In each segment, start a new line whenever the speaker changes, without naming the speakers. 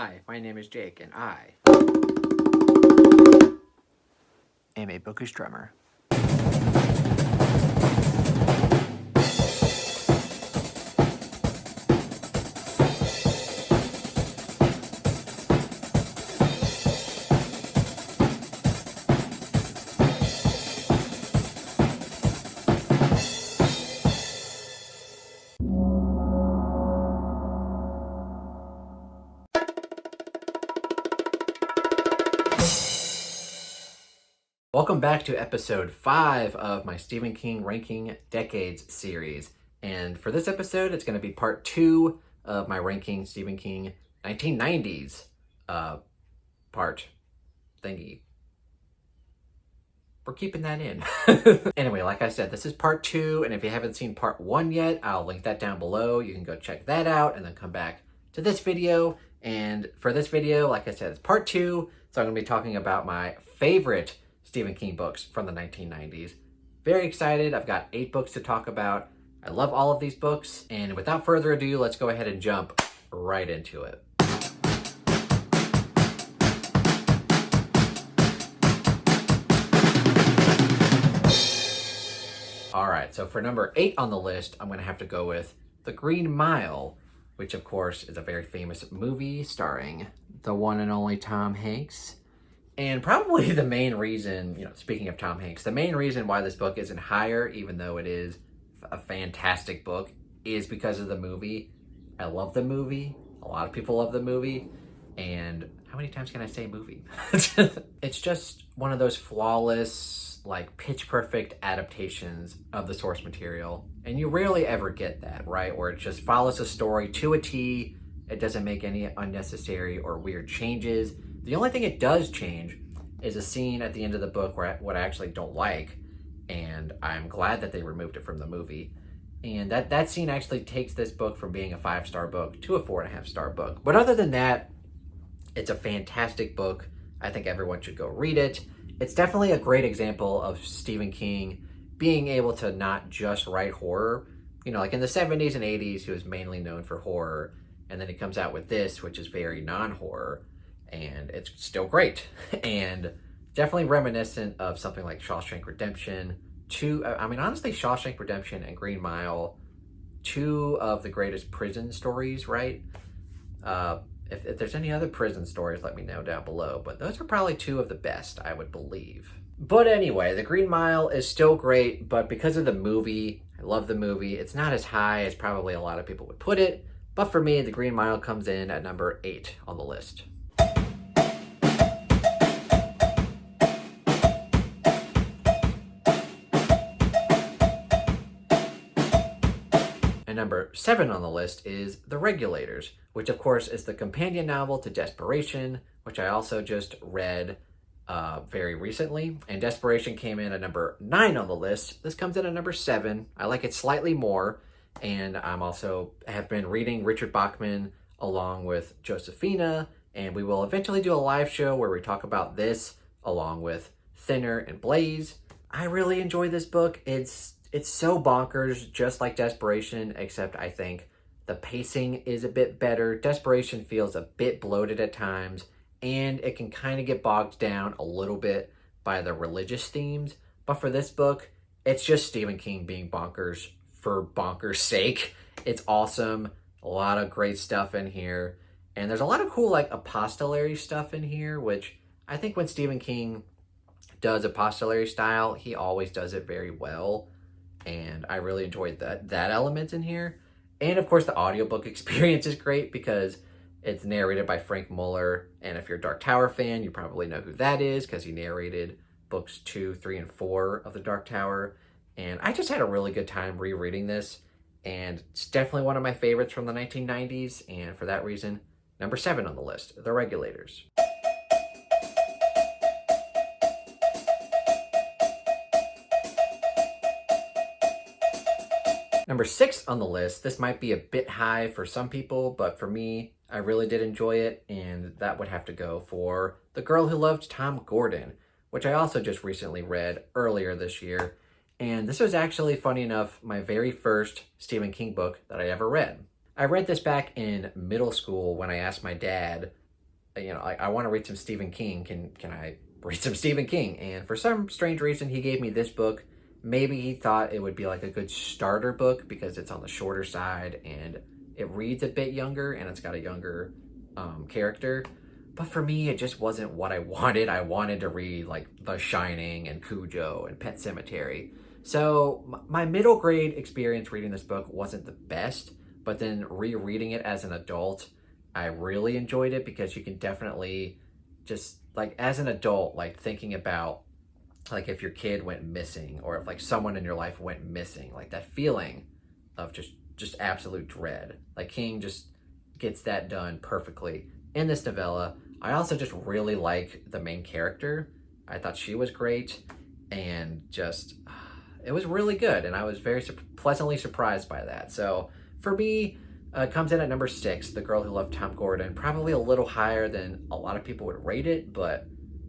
Hi, my name is Jake, and I am a bookish drummer. Welcome back to episode 5 of my Stephen King Ranking Decades series. And for this episode, it's going to be part 2 of my ranking Stephen King 1990s part thingy. We're keeping that in. Anyway, like I said, this is part 2, and if you haven't seen part 1 yet, I'll link that down below. You can go check that out and then come back to this video. And for this video, like I said, it's part 2, so I'm going to be talking about my favorite Stephen King books from the 1990s. Very excited. I've got 8 books to talk about. I love all of these books, and without further ado, let's go ahead and jump right into it. All right, so for number 8 on the list, I'm going to have to go with The Green Mile, which of course is a very famous movie starring the one and only Tom Hanks. And probably the main reason, speaking of Tom Hanks, the main reason why this book isn't higher, even though it is a fantastic book, is because of the movie. I love the movie. A lot of people love the movie. And how many times can I say movie? It's just one of those flawless, pitch perfect adaptations of the source material. And you rarely ever get that, right? Where it just follows a story to a T. It doesn't make any unnecessary or weird changes. The only thing it does change is a scene at the end of the book what I actually don't like, and I'm glad that they removed it from the movie. And that scene actually takes this book from being a 5-star book to a 4.5-star book. But other than that, it's a fantastic book. I think everyone should go read it. It's definitely a great example of Stephen King being able to not just write horror. Like in the 70s and 80s, he was mainly known for horror, and then he comes out with this, which is very non-horror. And it's still great, and definitely reminiscent of something like Shawshank Redemption. Honestly, Shawshank Redemption and Green Mile, 2 of the greatest prison stories, right? If there's any other prison stories, let me know down below, but those are probably 2 of the best, I would believe. But anyway, The Green Mile is still great, but because of the movie, I love the movie, it's not as high as probably a lot of people would put it, but for me, The Green Mile comes in at number 8 on the list. And number 7 on the list is The Regulators, which of course is the companion novel to Desperation, which I also just read very recently. And Desperation came in at number 9 on the list. This comes in at number 7. I like it slightly more. And I'm also have been reading Richard Bachman along with Josephina. And we will eventually do a live show where we talk about this along with Thinner and Blaze. I really enjoy this book. It's so bonkers, just like Desperation, except I think the pacing is a bit better. Desperation feels a bit bloated at times, and it can kind of get bogged down a little bit by the religious themes. But for this book, it's just Stephen King being bonkers for bonkers' sake. It's awesome. A lot of great stuff in here. And there's a lot of cool, epistolary stuff in here, which I think when Stephen King does epistolary style, he always does it very well. And I really enjoyed that element in here. And of course, the audiobook experience is great because it's narrated by Frank Muller. And if you're a Dark Tower fan, you probably know who that is because he narrated books 2, 3, and 4 of the Dark Tower. And I just had a really good time rereading this. And it's definitely one of my favorites from the 1990s. And for that reason, number 7 on the list, The Regulators. Number 6 on the list, this might be a bit high for some people, but for me, I really did enjoy it, and that would have to go for The Girl Who Loved Tom Gordon, which I also just recently read earlier this year. And this was actually, funny enough, my very first Stephen King book that I ever read. I read this back in middle school when I asked my dad I want to read some Stephen King. Can I read some Stephen King? And for some strange reason, he gave me this book. Maybe he thought it would be like a good starter book because it's on the shorter side and it reads a bit younger and it's got a younger character. But for me, it just wasn't what I wanted. I wanted to read like The Shining and Cujo and Pet Sematary. So my middle grade experience reading this book wasn't the best, but then rereading it as an adult, I really enjoyed it because you can definitely just like as an adult, like thinking about like if your kid went missing or if like someone in your life went missing, like that feeling of just absolute dread. Like King just gets that done perfectly in this novella. I also just really like the main character. I thought she was great and just it was really good and I was very pleasantly surprised by that. So for me, comes in at number 6, The Girl Who Loved Tom Gordon. Probably a little higher than a lot of people would rate it, but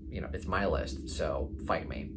you know, it's my list, so fight me.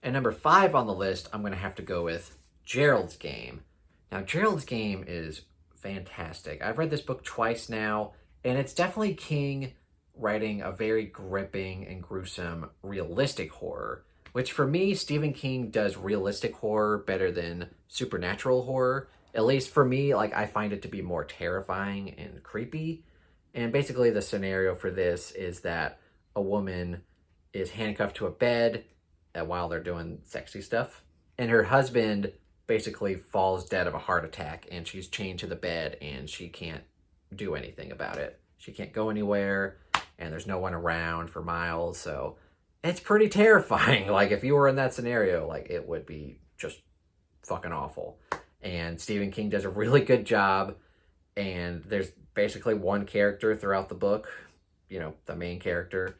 And number 5 on the list, I'm going to have to go with Gerald's Game. Now, Gerald's Game is fantastic. I've read this book twice now, and it's definitely King writing a very gripping and gruesome realistic horror, which for me, Stephen King does realistic horror better than supernatural horror. At least for me, like I find it to be more terrifying and creepy. And basically the scenario for this is that a woman is handcuffed to a bed while they're doing sexy stuff, and her husband basically falls dead of a heart attack, and she's chained to the bed and she can't do anything about it. She can't go anywhere and there's no one around for miles. So it's pretty terrifying. Like if you were in that scenario, like it would be just fucking awful. And Stephen King does a really good job. And there's basically one character throughout the book, you know, the main character,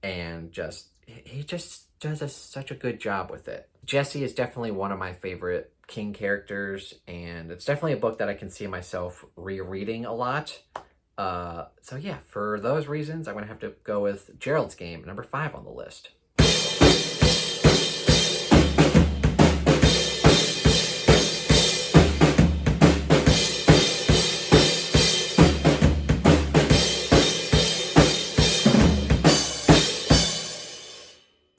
and he just does such a good job with it. Jesse is definitely one of my favorite King characters, and it's definitely a book that I can see myself rereading a lot. So yeah, for those reasons, I'm going to have to go with Gerald's Game, number 5 on the list.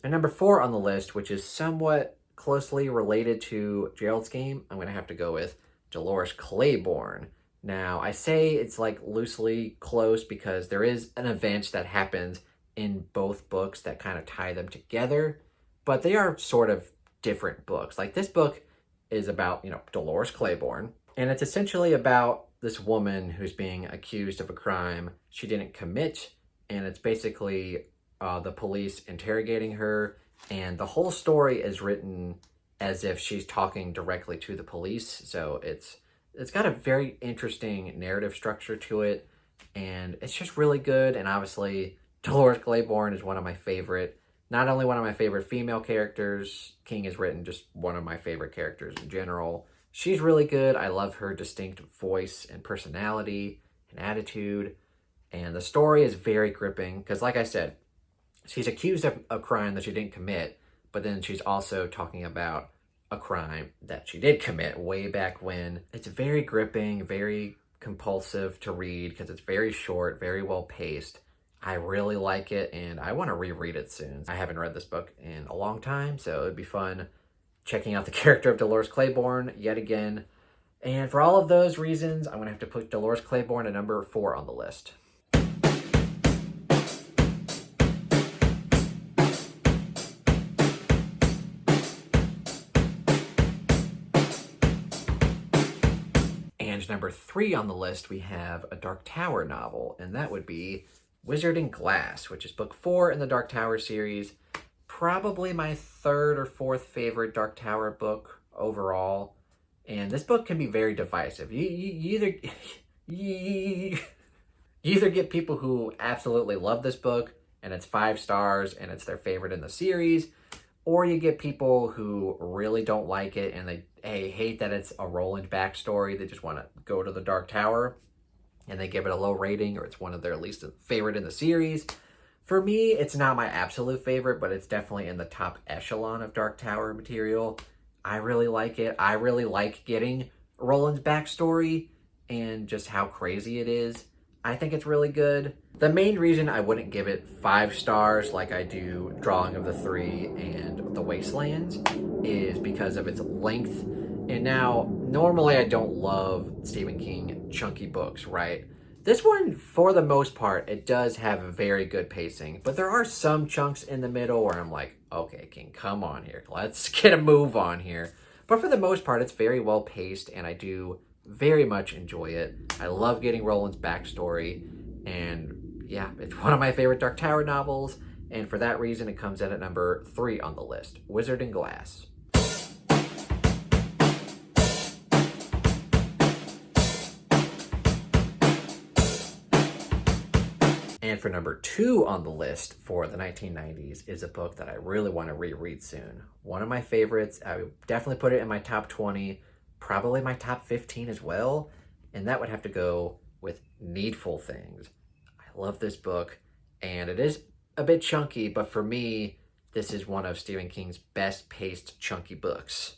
And number 4 on the list, which is somewhat closely related to Gerald's Game, I'm going to have to go with Dolores Claiborne. Now, I say it's like loosely close because there is an event that happens in both books that kind of tie them together, but they are sort of different books. Like this book is about, you know, Dolores Claiborne, and it's essentially about this woman who's being accused of a crime she didn't commit, and it's basically the police interrogating her, and the whole story is written as if she's talking directly to the police. So it's got a very interesting narrative structure to it, and it's just really good. And obviously, Dolores Claiborne is one of my favorite, not only one of my favorite female characters King has written, just one of my favorite characters in general. She's really good. I love her distinct voice and personality and attitude, and the story is very gripping because, like I said, she's accused of a crime that she didn't commit, but then she's also talking about a crime that she did commit way back when. It's very gripping, very compulsive to read because it's very short, very well paced. I really like it, and I want to reread it soon. I haven't read this book in a long time, so it would be fun checking out the character of Dolores Claiborne yet again. And for all of those reasons, I'm going to have to put Dolores Claiborne at number 4 on the list. And number 3 on the list, we have a Dark Tower novel, and that would be Wizard and Glass, which is book 4 in the Dark Tower series. Probably my 3rd or 4th favorite Dark Tower book overall. And this book can be very divisive. You either get people who absolutely love this book, and it's 5 stars, and it's their favorite in the series, or you get people who really don't like it, and they hate that it's a Roland backstory. They just want to go to the Dark Tower. and they give it a low rating, or it's one of their least favorite in the series. For me, it's not my absolute favorite, but it's definitely in the top echelon of Dark Tower material. I really like it. I really like getting Roland's backstory and just how crazy it is. I think it's really good. The main reason I wouldn't give it 5 stars like I do Drawing of the Three and The Wastelands is because of its length. And now, normally I don't love Stephen King chunky books, right? This one, for the most part, it does have a very good pacing, but there are some chunks in the middle where I'm like, okay, King, come on here. Let's get a move on here. But for the most part, it's very well paced, and I do very much enjoy it. I love getting Roland's backstory, and yeah, it's one of my favorite Dark Tower novels, and for that reason, it comes in at number 3 on the list, Wizard and Glass. And for number 2 on the list for the 1990s is a book that I really want to reread soon. One of my favorites. I would definitely put it in my top 20, probably my top 15 as well. And that would have to go with Needful Things. I love this book, and it is a bit chunky, but for me, this is one of Stephen King's best paced chunky books.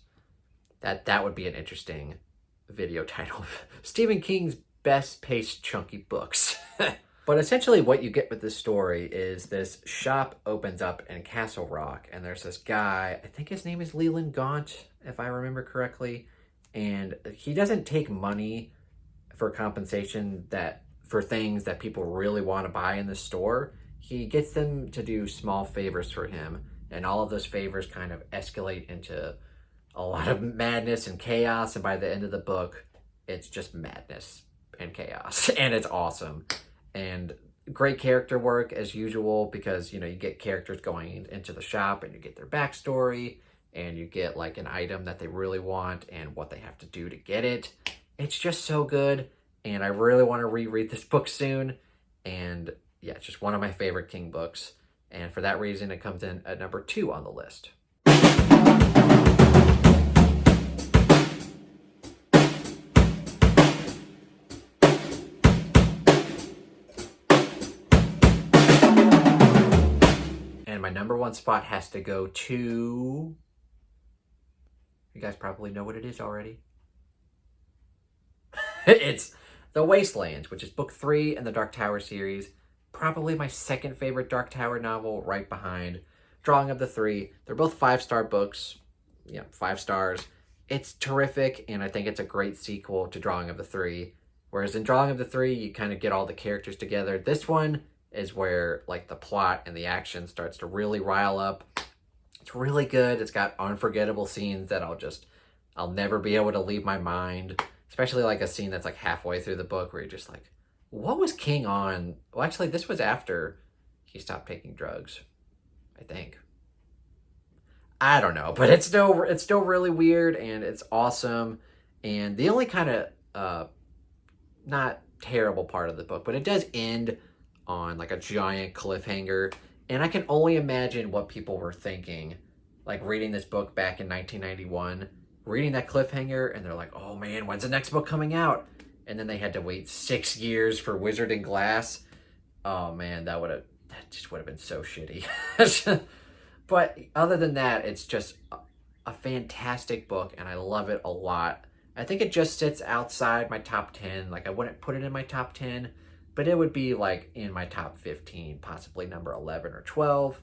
That would be an interesting video title. Stephen King's best paced chunky books. But essentially what you get with this story is this shop opens up in Castle Rock, and there's this guy, I think his name is Leland Gaunt, if I remember correctly, and he doesn't take money for compensation for things that people really want to buy in the store. He gets them to do small favors for him, and all of those favors kind of escalate into a lot of madness and chaos, and by the end of the book, it's just madness and chaos, and it's awesome. And great character work as usual, because, you get characters going into the shop and you get their backstory and you get like an item that they really want and what they have to do to get it. It's just so good. And I really want to reread this book soon. And yeah, it's just one of my favorite King books. And for that reason, it comes in at number 2 on the list. My number 1 spot has to go to... You guys probably know what it is already. It's The Wasteland, which is book 3 in the Dark Tower series. Probably my second favorite Dark Tower novel, right behind Drawing of the Three. They're both 5-star books. 5 stars. It's terrific, and I think it's a great sequel to Drawing of the Three. Whereas in Drawing of the Three, you kind of get all the characters together. This one is where like the plot and the action starts to really rile up. It's really good. It's got unforgettable scenes that I'll never be able to leave my mind. Especially like a scene that's like halfway through the book where you're just like, what was King on? Well, actually, this was after he stopped taking drugs, I think. I don't know, but it's still really weird, and it's awesome. And the only kind of not terrible part of the book, but it does end on like a giant cliffhanger, and I can only imagine what people were thinking, like reading this book back in 1991, reading that cliffhanger, and they're like, oh man, when's the next book coming out? And then they had to wait 6 years for Wizard and Glass. Oh man, that just would have been so shitty. But other than that, it's just a fantastic book, and I love it a lot. I think it just sits outside my top 10. Like, I wouldn't put it in my top 10, but it would be like in my top 15, possibly number 11 or 12.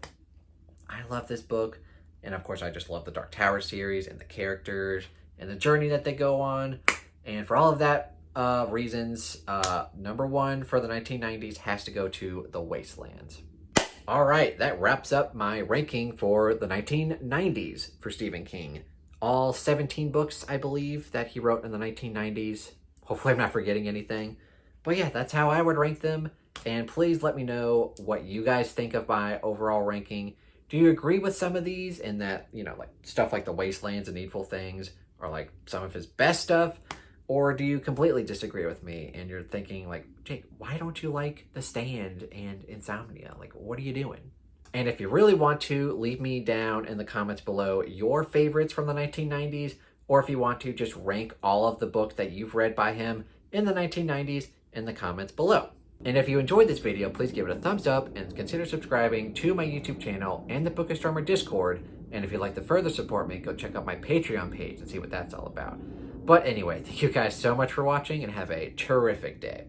I love this book. And of course, I just love the Dark Tower series and the characters and the journey that they go on. And for all of that reasons, number 1 for the 1990s has to go to The Wasteland. All right, that wraps up my ranking for the 1990s for Stephen King. All 17 books, I believe, that he wrote in the 1990s. Hopefully I'm not forgetting anything. But yeah, that's how I would rank them. And please let me know what you guys think of my overall ranking. Do you agree with some of these in that, like stuff like The Wastelands and Needful Things are like some of his best stuff? Or do you completely disagree with me and you're thinking like, Jake, why don't you like The Stand and Insomnia? Like, what are you doing? And if you really want to, leave me down in the comments below your favorites from the 1990s, or if you want to just rank all of the books that you've read by him in the 1990s in the comments below. And if you enjoyed this video, please give it a thumbs up and consider subscribing to my YouTube channel and the Book Astronomer Discord. And if you'd like to further support me, go check out my Patreon page and see what that's all about. But anyway, thank you guys so much for watching and have a terrific day.